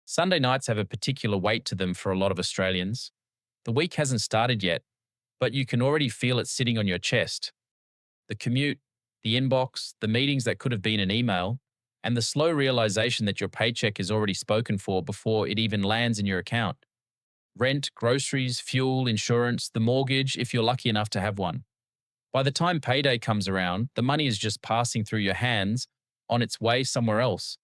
Sunday nights have a particular weight to them for a lot of Australians. The week hasn't started yet, but you can already feel it sitting on your chest. The commute, the inbox, the meetings that could have been an email, and the slow realization that your paycheck is already spoken for before it even lands in your account. Rent, groceries, fuel, insurance, the mortgage, if you're lucky enough to have one. By the time payday comes around, the money is just passing through your hands on its way somewhere else.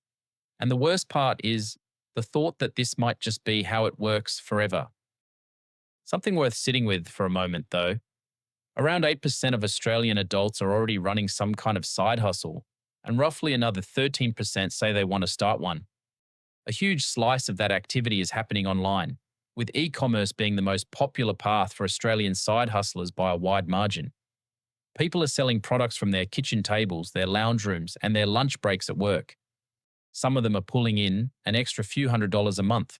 And the worst part is the thought that this might just be how it works forever. Something worth sitting with for a moment, though. Around 8% of Australian adults are already running some kind of side hustle, and roughly another 13% say they want to start one. A huge slice of that activity is happening online, with e-commerce being the most popular path for Australian side hustlers by a wide margin. People are selling products from their kitchen tables, their lounge rooms, and their lunch breaks at work. Some of them are pulling in an extra few $100s a month.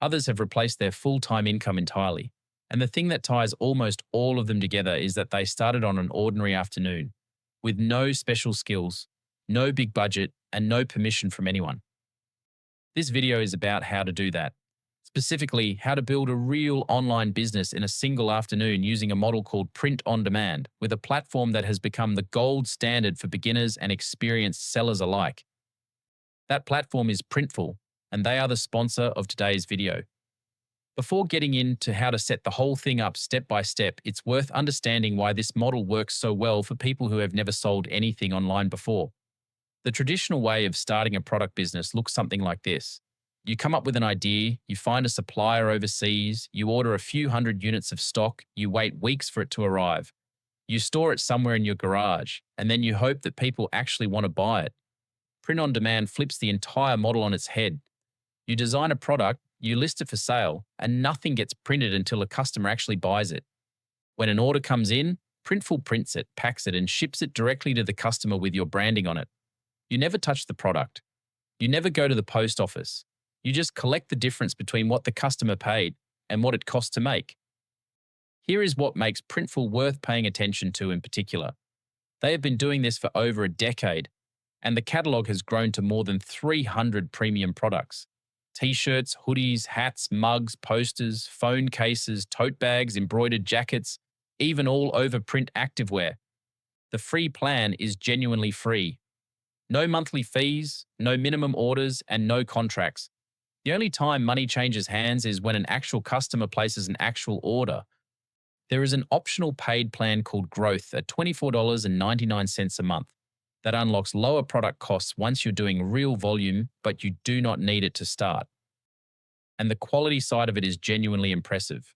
Others have replaced their full-time income entirely. And the thing that ties almost all of them together is that they started on an ordinary afternoon, with no special skills, no big budget, and no permission from anyone. This video is about how to do that. Specifically, how to build a real online business in a single afternoon using a model called Print on Demand, with a platform that has become the gold standard for beginners and experienced sellers alike. That platform is Printful, and they are the sponsor of today's video. Before getting into how to set the whole thing up step by step, it's worth understanding why this model works so well for people who have never sold anything online before. The traditional way of starting a product business looks something like this. You come up with an idea, you find a supplier overseas, you order a few hundred units of stock, you wait weeks for it to arrive. You store it somewhere in your garage, and then you hope that people actually want to buy it. Print on Demand flips the entire model on its head. You design a product, you list it for sale, and nothing gets printed until a customer actually buys it. When an order comes in, Printful prints it, packs it, and ships it directly to the customer with your branding on it. You never touch the product. You never go to the post office. You just collect the difference between what the customer paid and what it cost to make. Here is what makes Printful worth paying attention to in particular. They have been doing this for over a decade, and the catalogue has grown to more than 300 premium products. T-shirts, hoodies, hats, mugs, posters, phone cases, tote bags, embroidered jackets, even all over print activewear. The free plan is genuinely free. No monthly fees, no minimum orders, and no contracts. The only time money changes hands is when an actual customer places an actual order. There is an optional paid plan called Growth at $24.99 a month that unlocks lower product costs once you're doing real volume, but you do not need it to start. And the quality side of it is genuinely impressive.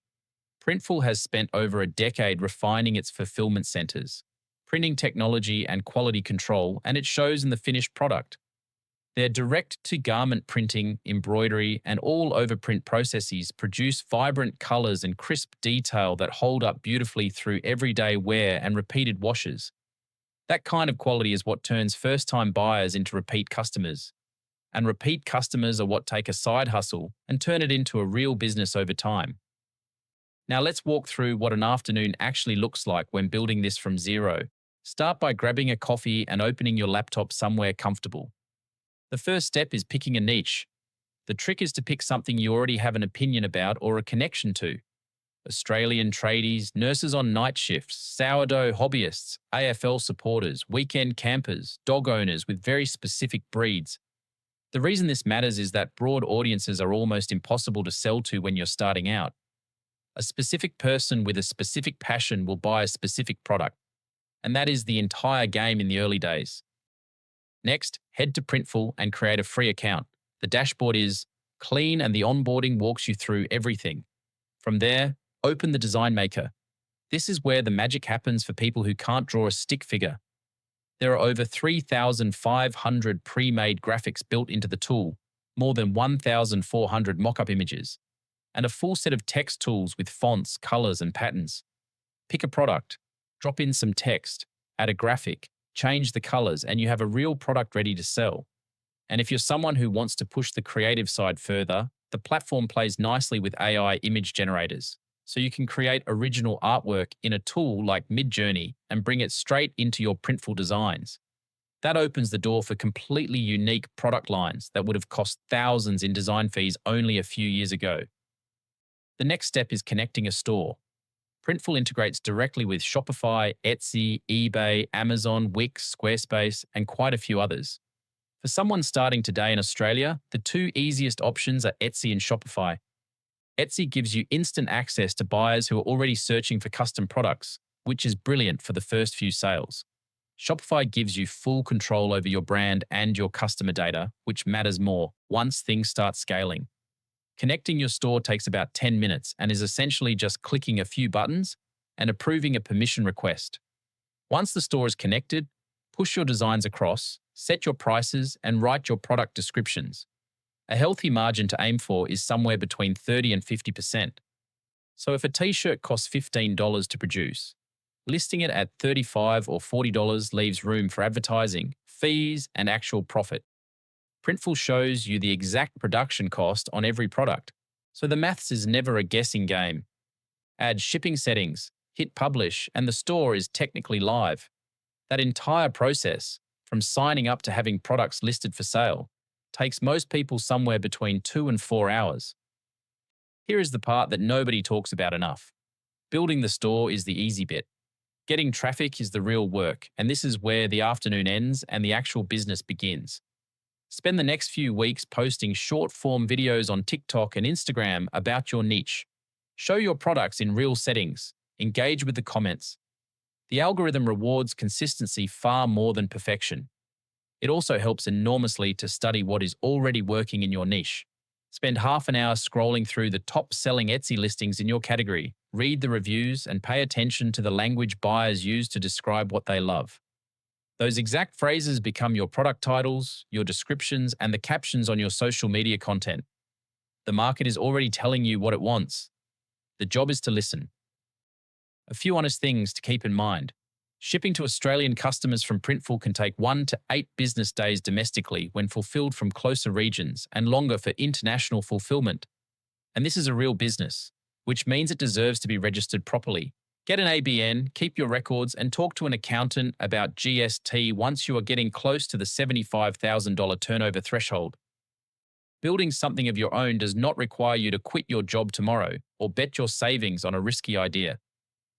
Printful has spent over a decade refining its fulfillment centers, printing technology and quality control, and it shows in the finished product. Their direct-to-garment printing, embroidery, and all-over print processes produce vibrant colors and crisp detail that hold up beautifully through everyday wear and repeated washes. That kind of quality is what turns first-time buyers into repeat customers. And repeat customers are what take a side hustle and turn it into a real business over time. Now let's walk through what an afternoon actually looks like when building this from zero. Start by grabbing a coffee and opening your laptop somewhere comfortable. The first step is picking a niche. The trick is to pick something you already have an opinion about or a connection to. Australian tradies, nurses on night shifts, sourdough hobbyists, AFL supporters, weekend campers, dog owners with very specific breeds. The reason this matters is that broad audiences are almost impossible to sell to when you're starting out. A specific person with a specific passion will buy a specific product, and that is the entire game in the early days. Next, head to Printful and create a free account. The dashboard is clean and the onboarding walks you through everything. From there, open the Design Maker. This is where the magic happens for people who can't draw a stick figure. There are over 3,500 pre-made graphics built into the tool, more than 1,400 mock-up images, and a full set of text tools with fonts, colors, and patterns. Pick a product, drop in some text, add a graphic, change the colors, and you have a real product ready to sell. And if you're someone who wants to push the creative side further, the platform plays nicely with AI image generators, so you can create original artwork in a tool like Midjourney and bring it straight into your Printful designs. That opens the door for completely unique product lines that would have cost thousands in design fees only a few years ago. The next step is connecting a store. Printful integrates directly with Shopify, Etsy, eBay, Amazon, Wix, Squarespace, and quite a few others. For someone starting today in Australia, the two easiest options are Etsy and Shopify. Etsy gives you instant access to buyers who are already searching for custom products, which is brilliant for the first few sales. Shopify gives you full control over your brand and your customer data, which matters more once things start scaling. Connecting your store takes about 10 minutes and is essentially just clicking a few buttons and approving a permission request. Once the store is connected, push your designs across, set your prices, and write your product descriptions. A healthy margin to aim for is somewhere between 30 and 50%. So if a t-shirt costs $15 to produce, listing it at $35 or $40 leaves room for advertising, fees, and actual profit. Printful shows you the exact production cost on every product, so the maths is never a guessing game. Add shipping settings, hit publish, and the store is technically live. That entire process, from signing up to having products listed for sale, takes most people somewhere between 2 and 4 hours. Here is the part that nobody talks about enough. Building the store is the easy bit. Getting traffic is the real work, and this is where the afternoon ends and the actual business begins. Spend the next few weeks posting short-form videos on TikTok and Instagram about your niche. Show your products in real settings. Engage with the comments. The algorithm rewards consistency far more than perfection. It also helps enormously to study what is already working in your niche. Spend half an hour scrolling through the top-selling Etsy listings in your category, read the reviews, and pay attention to the language buyers use to describe what they love. Those exact phrases become your product titles, your descriptions, and the captions on your social media content. The market is already telling you what it wants. The job is to listen. A few honest things to keep in mind. Shipping to Australian customers from Printful can take 1 to 8 business days domestically when fulfilled from closer regions and longer for international fulfillment. And this is a real business, which means it deserves to be registered properly. Get an ABN, keep your records, and talk to an accountant about GST once you are getting close to the $75,000 turnover threshold. Building something of your own does not require you to quit your job tomorrow or bet your savings on a risky idea.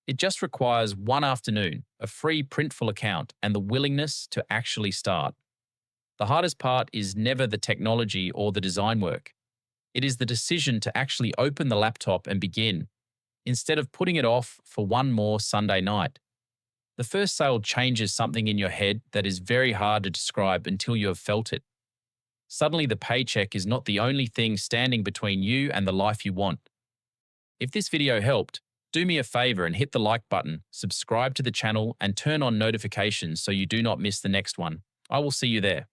It just requires one afternoon, a free Printful account, and the willingness to actually start. The hardest part is never the technology or the design work. It is the decision to actually open the laptop and begin, instead of putting it off for one more Sunday night. The first sale changes something in your head that is very hard to describe until you have felt it. Suddenly the paycheck is not the only thing standing between you and the life you want. If this video helped, do me a favor and hit the like button, subscribe to the channel, and turn on notifications so you do not miss the next one. I will see you there.